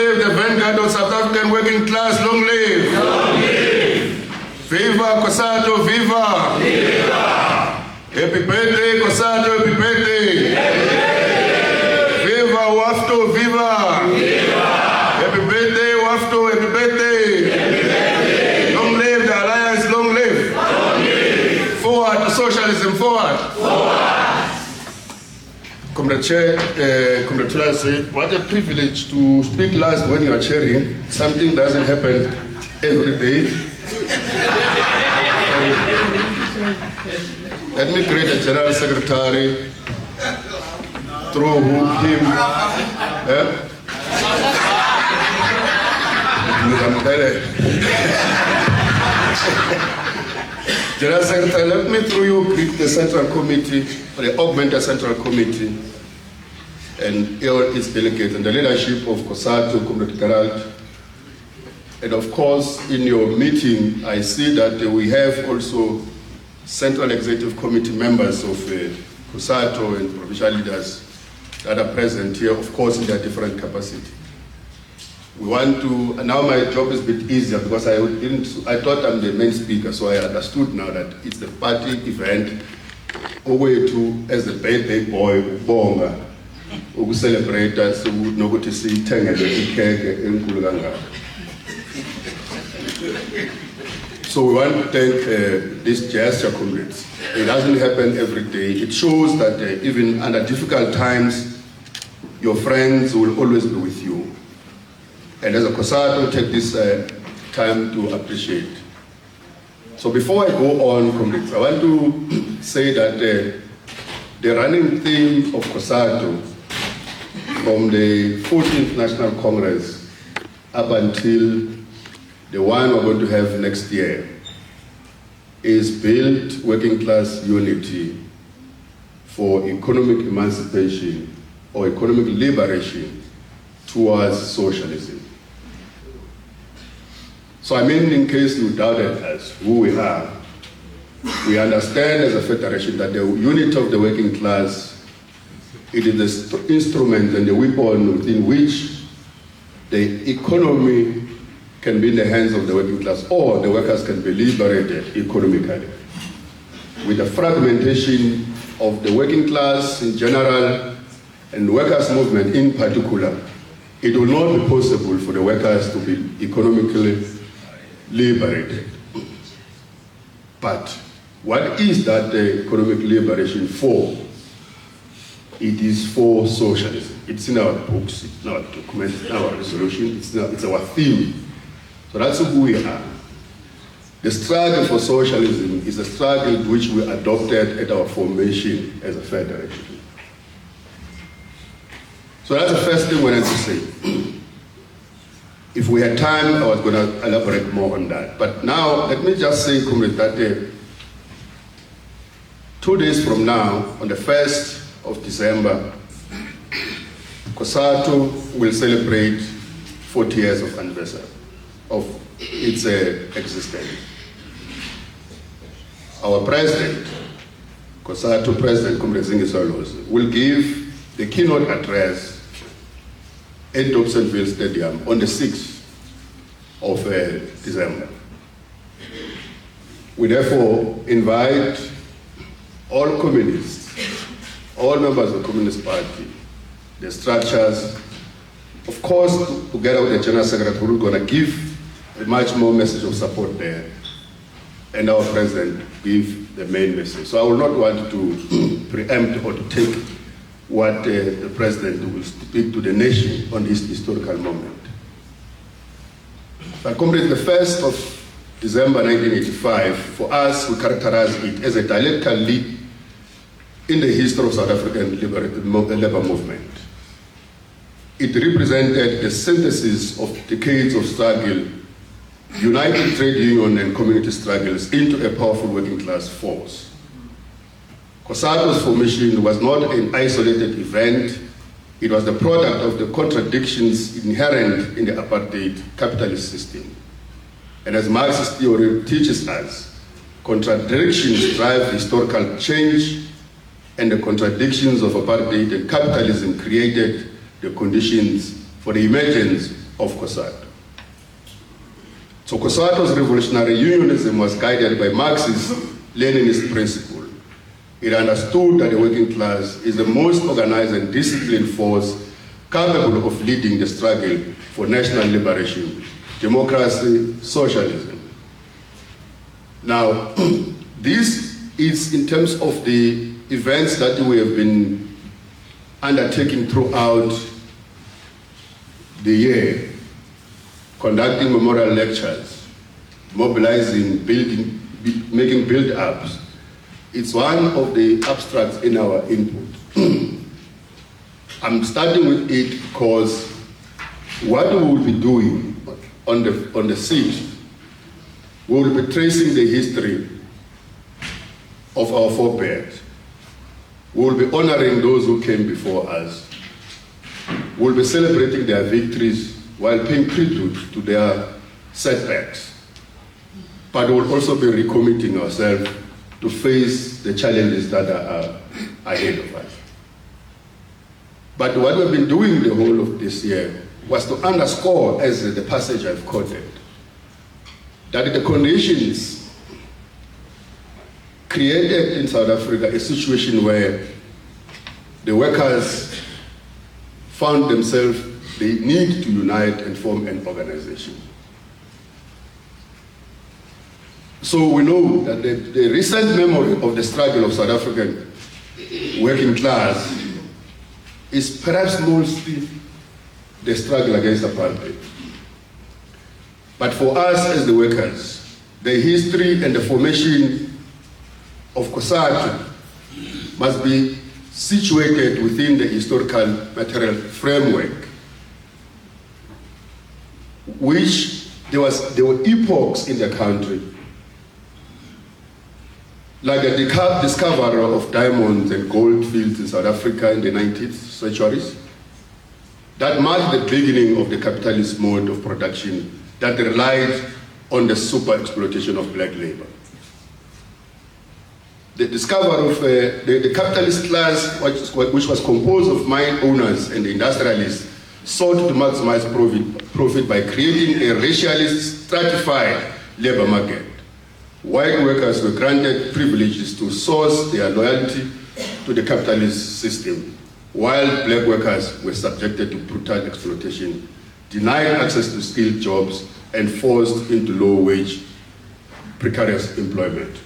live the vanguard of South African working class, long live. Long live. Viva Cosatu, viva. Viva. Happy birthday Cosatu, happy birthday. Happy birthday. Viva Wafto, viva. Viva. Happy birthday Wafto, happy birthday. Happy birthday. Long live the alliance, long live. Long live. Forward to socialism, forward. Forward. Comrade Chair, congratulations. What a privilege to speak last when you are chairing. Something doesn't happen every day. Let me create a General Secretary through him. General Secretary, let me through you greet the Central Committee, the augmented Central Committee, and its delegates, and the leadership of Cosatu, Comrade Gerald. And of course, in your meeting, I see that we have also Central Executive Committee members of Cosatu and provincial leaders that are present here, of course, in their different capacity. We want to, and now my job is a bit easier because I thought I'm the main speaker, so I understood now that it's the party event, way to, as the birthday boy, bonga, who celebrate us, who know what to see, So we want to thank this gesture, comrades. It doesn't happen every day. It shows that even under difficult times, your friends will always be with you. And as a Cosatu, take this time to appreciate. So before I go on, comrades, I want to say that the running theme of Cosatu from the 14th National Congress up until the one we're going to have next year is build working class unity for economic emancipation or economic liberation towards socialism. So I mean, in case you doubted us, who we are, we understand as a federation that the unity of the working class, it is the instrument and the weapon within which the economy can be in the hands of the working class, or the workers can be liberated economically. With the fragmentation of the working class in general and the workers' movement in particular, it will not be possible for the workers to be economically liberated. But what is that economic liberation for? It is for socialism. It's in our books, it's in our documents, it's in our resolution, it's our theme. So that's who we are. The struggle for socialism is a struggle which we adopted at our formation as a federation. So that's the first thing we wanted to say. If we had time, I was going to elaborate more on that. But now, let me just say, comrade, that 2 days from now, on the 1st of December, Cosatu will celebrate 40 years of anniversary of its existence. Our president, Cosatu President Comrade Shingange, will give the keynote address at Dobsonville Stadium on the 6th of December. We therefore invite all communists, all members of the Communist Party, the structures, of course, together with the General Secretary, we're going to give a much more message of support there, and our President give the main message. So I will not want to preempt or to take what the President will speak to the nation on this historical moment. But comrades, the 1st of December 1985, for us, we characterize it as a dialectical leap in the history of South African labor movement. It represented the synthesis of decades of struggle, united trade union and community struggles into a powerful working class force. Cosatu's formation was not an isolated event. It was the product of the contradictions inherent in the apartheid capitalist system. And as Marxist theory teaches us, contradictions drive historical change, and the contradictions of apartheid and capitalism created the conditions for the emergence of Cosatu. So Cosatu's revolutionary unionism was guided by Marxist-Leninist principle. It understood that the working class is the most organized and disciplined force capable of leading the struggle for national liberation, democracy, socialism. Now, this is in terms of the events that we have been undertaking throughout the year, conducting memorial lectures, mobilizing, building, making build-ups. It's one of the abstracts in our input. I'm starting with it because what we will be doing on the 6th, we will be tracing the history of our forebears. We will be honoring those who came before us. We will be celebrating their victories while paying tribute to their setbacks. But we will also be recommitting ourselves to face the challenges that are ahead of us. But what we've been doing the whole of this year was to underscore, as the passage I've quoted, that the conditions created in South Africa a situation where the workers found themselves, they need to unite and form an organization. So we know that the recent memory of the struggle of South African working class is perhaps mostly the struggle against apartheid. But for us as the workers, the history and the formation of Cosatu must be situated within the historical material framework, which there were epochs in the country, like the discovery of diamonds and gold fields in South Africa in the 19th centuries, that marked the beginning of the capitalist mode of production that relied on the super exploitation of black labor. The discovery of the capitalist class, which was composed of mine owners and industrialists, sought to maximize profit by creating a racially stratified labor market. White workers were granted privileges to source their loyalty to the capitalist system, while black workers were subjected to brutal exploitation, denied access to skilled jobs, and forced into low-wage, precarious employment.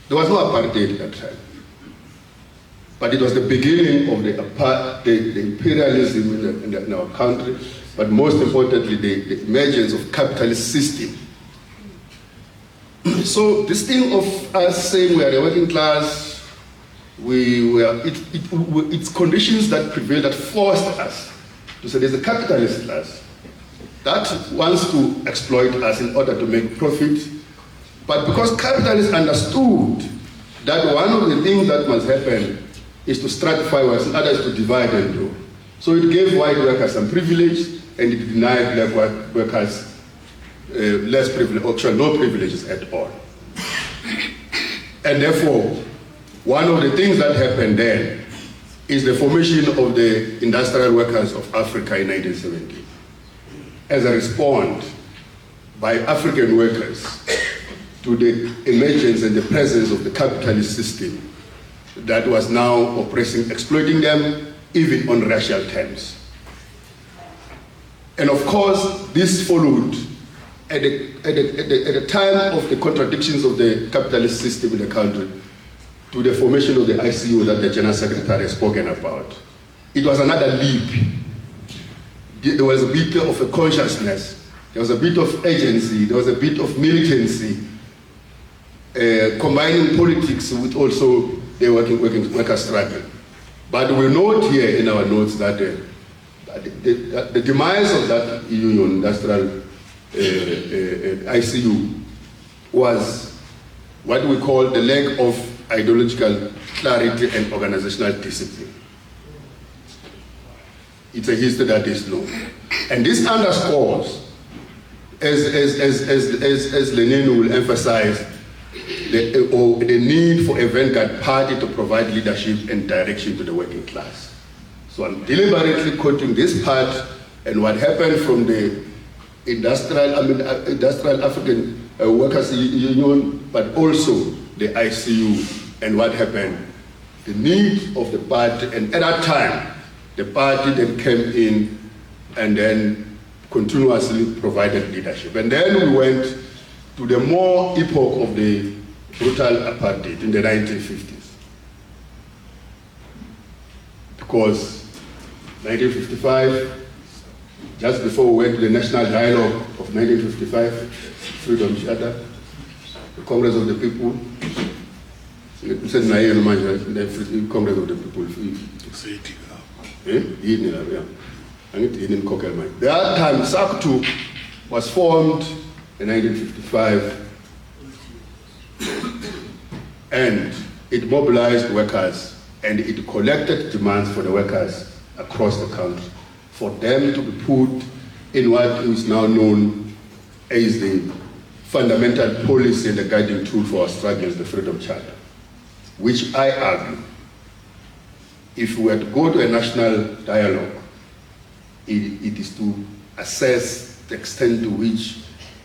There was no apartheid at that time, but it was the beginning of the imperialism in our country, but most importantly, the emergence of capitalist system. So this thing of us saying we are the working class, it's conditions that prevail that forced us to say there's a capitalist class that wants to exploit us in order to make profit. But because capitalists understood that one of the things that must happen is to stratify us and others to divide and rule. So it gave white workers some privilege and it denied black workers less privilege, actually no privileges at all. And therefore, one of the things that happened then is the formation of the Industrial Workers of Africa in 1970 as a response by African workers to the emergence and the presence of the capitalist system that was now oppressing, exploiting them, even on racial terms. And of course, this followed at the time of the contradictions of the capitalist system in the country to the formation of the ICU that the General Secretary has spoken about. It was another leap. There was a bit of a consciousness, there was a bit of agency, there was a bit of militancy, combining politics with also the worker struggle. But we note here in our notes that the demise of that union, industrial ICU, was what we call the lack of ideological clarity and organizational discipline. It's a history that is known. And this underscores, as Lenin will emphasize, the need for a vanguard party to provide leadership and direction to the working class. So I'm deliberately quoting this part And what happened from the Industrial African Workers Union, but also the ICU, and what happened, the need of the party, and at that time, the party then came in and then continuously provided leadership. And then we went to the more epoch of the brutal apartheid in the 1950s. Because 1955, just before we went to the National Dialogue of 1955, Freedom Charter, the Congress of the People, the Congress of the People. The other time, Cosatu was formed in 1955, and it mobilized workers and it collected demands for the workers across the country for them to be put in what is now known as the fundamental policy and the guiding tool for our struggle against the Freedom Charter, which I argue, if we were to go to a national dialogue, it is to assess the extent to which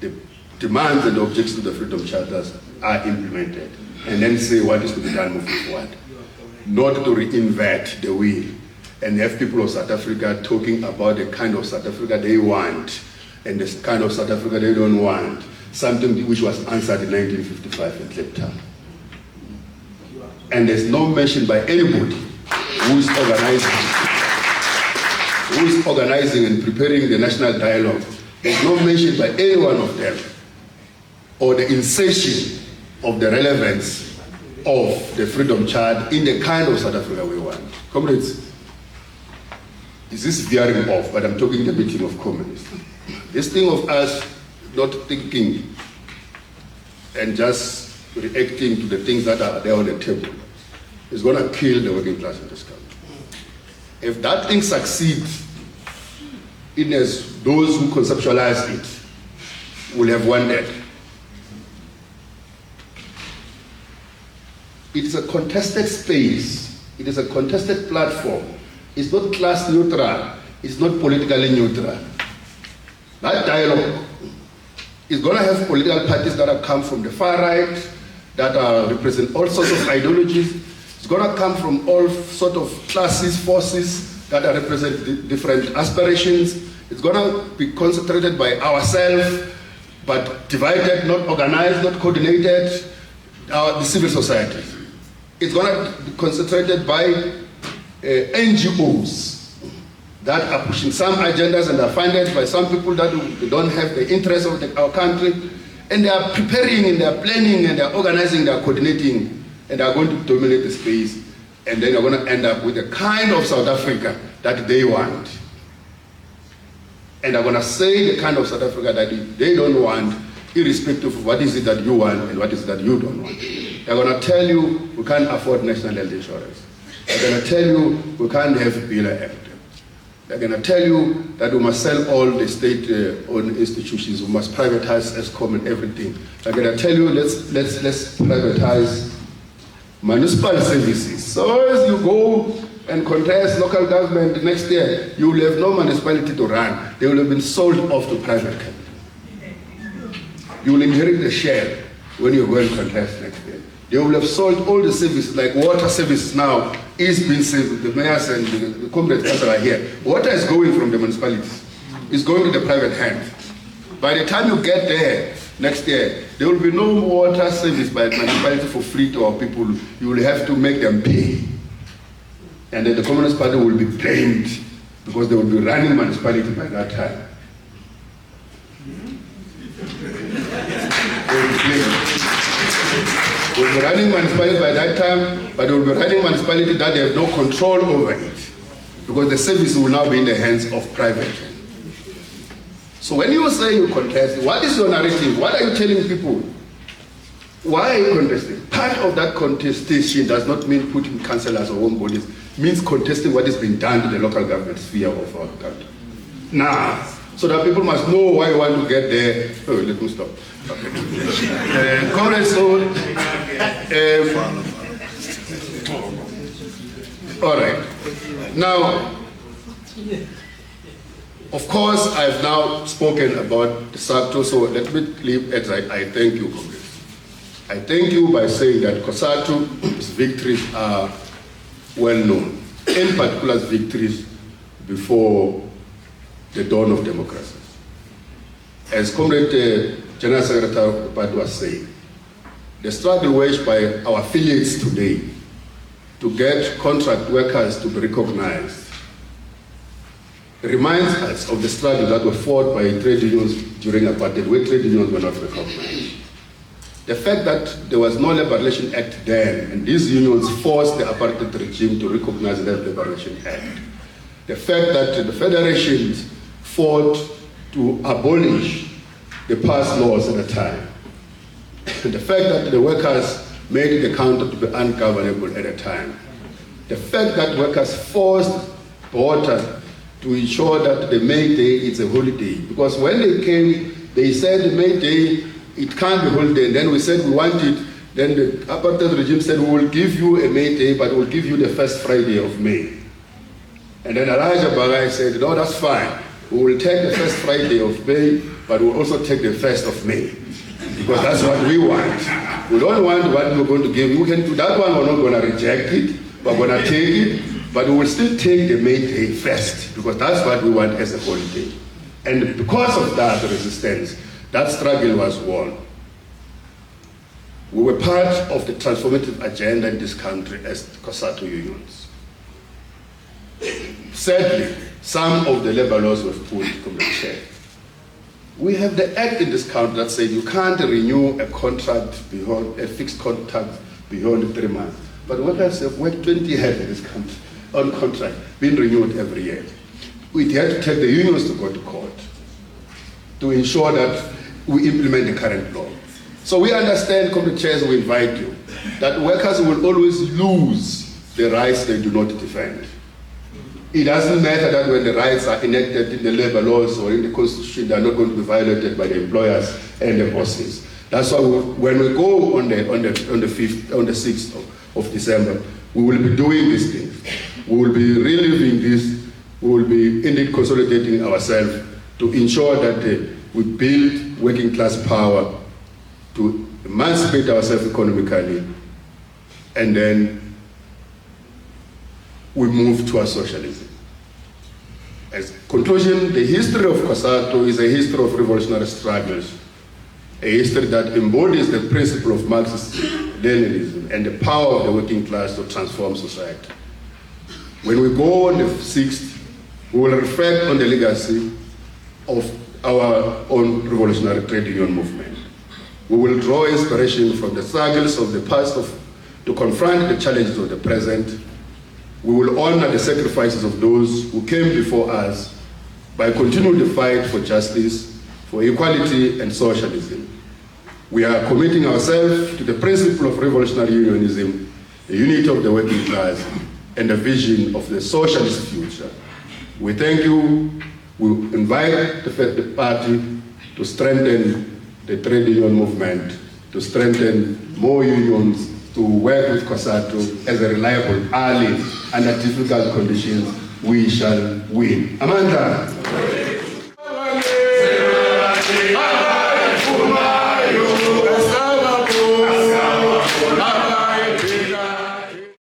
the demands and the objectives of the Freedom Charters are implemented, and then say what is to be done moving forward. Not to reinvent the wheel and have people of South Africa talking about the kind of South Africa they want and the kind of South Africa they don't want, something which was answered in 1955 in Cape Town. And there's no mention by anybody who is organizing and preparing the national dialogue. There's no mention by any one of them or the insertion of the relevance of the Freedom Charter in the kind of South Africa we want. Comrades, is this veering off? But I'm talking the meeting of communists. This thing of us not thinking and just reacting to the things that are there on the table is going to kill the working class in this country. If that thing succeeds, in as those who conceptualize it will have won that. It is a contested space. It is a contested platform. It's not class neutral. It's not politically neutral. That dialogue is going to have political parties that have come from the far right, that represent all sorts of ideologies. It's going to come from all sorts of classes, forces that represent different aspirations. It's going to be concentrated by ourselves, but divided, not organized, not coordinated, the civil society. It's going to be concentrated by NGOs that are pushing some agendas and are funded by some people that don't have the interest of our country, and they are preparing and they are planning and they are organizing, they are coordinating, and they are going to dominate the space, and then they're going to end up with the kind of South Africa that they want. And they're going to say the kind of South Africa that they don't want, irrespective of what is it that you want and what is it that you don't want. They're going to tell you we can't afford national health insurance. They're going to tell you we can't have Bill Act. They're going to tell you that we must sell all the state-owned institutions, we must privatize ESCOM and everything. They're going to tell you let's privatize municipal services. So as you go and contest local government next year, you will have no municipality to run. They will have been sold off to private company. You will inherit the share when you go and contest next year. They will have sold all the services, like water services now is being sold. The mayors and the comrades are here. Water is going from the municipalities. It's going to the private hand. By the time you get there next year, there will be no more water service by the municipality for free to our people. You will have to make them pay. And then the Communist Party will be blamed because they will be running municipality by that time. They will be blamed. They will be running municipality by that time, but they will be running municipality that they have no control over it, because the service will now be in the hands of private. So when you say you contest, what is your narrative? What are you telling people? Why are you contesting? Part of that contestation does not mean putting councillors or home bodies. It means contesting what is being done to the local government sphere of our country. Now, so that people must know why you want to get there. Oh, let me stop. Okay. Comrades, all right. Now, Of course, I've now spoken about the Cosatu, so let me leave as I thank you, Congress. I thank you by saying that Cosatu's victories are well known, in particular victories before the dawn of democracy. As Comrade General Secretary of the party was saying, the struggle waged by our affiliates today to get contract workers to be recognized reminds us of the struggle that was fought by trade unions during apartheid, where trade unions were not recognized. The fact that there was no Labor Relations Act then, and these unions forced the apartheid regime to recognize the Labor Relations Act. The fact that the federations fought to abolish the past laws at the time. The fact that the workers made the counter to be ungovernable at the time. The fact that workers forced Botha to ensure that the May Day is a holiday. Because when they came, they said May Day, it can't be holiday. And then we said we want it. Then the apartheid regime said, we will give you a May Day, but we'll give you the first Friday of May. And then Elijah Bagai said, no, that's fine. We will take the first Friday of May, but we'll also take the 1st of May. Because that's what we want. We don't want what we're going to give. We can do that one, we're not going to reject it, but we're going to take it. But we will still take the May Day first, because that's what we want as a holiday. And because of that resistance, that struggle was won. We were part of the transformative agenda in this country as Cosatu unions. Sadly, some of the labor laws were put from the chair. We have the act in this country that says you can't renew a contract beyond, a fixed contract beyond 3 months. But workers have worked 20 years in this country on contract, being renewed every year. We had to take the unions to go to court to ensure that we implement the current law. So we understand, Comrade Chairs, we invite you, that workers will always lose the rights they do not defend. It doesn't matter that when the rights are enacted in the labor laws or in the constitution, they are not going to be violated by the employers and the bosses. That's why when we go on the 6th of December, we will be doing these things. We will be reliving this. We will be indeed consolidating ourselves to ensure that we build working class power to emancipate ourselves economically, and then we move towards socialism. As conclusion, the history of Cosatu is a history of revolutionary struggles, a history that embodies the principle of Marxist-Leninism and the power of the working class to transform society. When we go on the 6th, we will reflect on the legacy of our own revolutionary trade union movement. We will draw inspiration from the struggles of the past to confront the challenges of the present. We will honor the sacrifices of those who came before us by continuing the fight for justice, for equality and socialism. We are committing ourselves to the principle of revolutionary unionism, the unity of the working class, and the vision of the socialist future. We thank you. We invite the party to strengthen the trade union movement, to strengthen more unions, to work with Cosatu as a reliable ally under difficult conditions. We shall win. Amanda.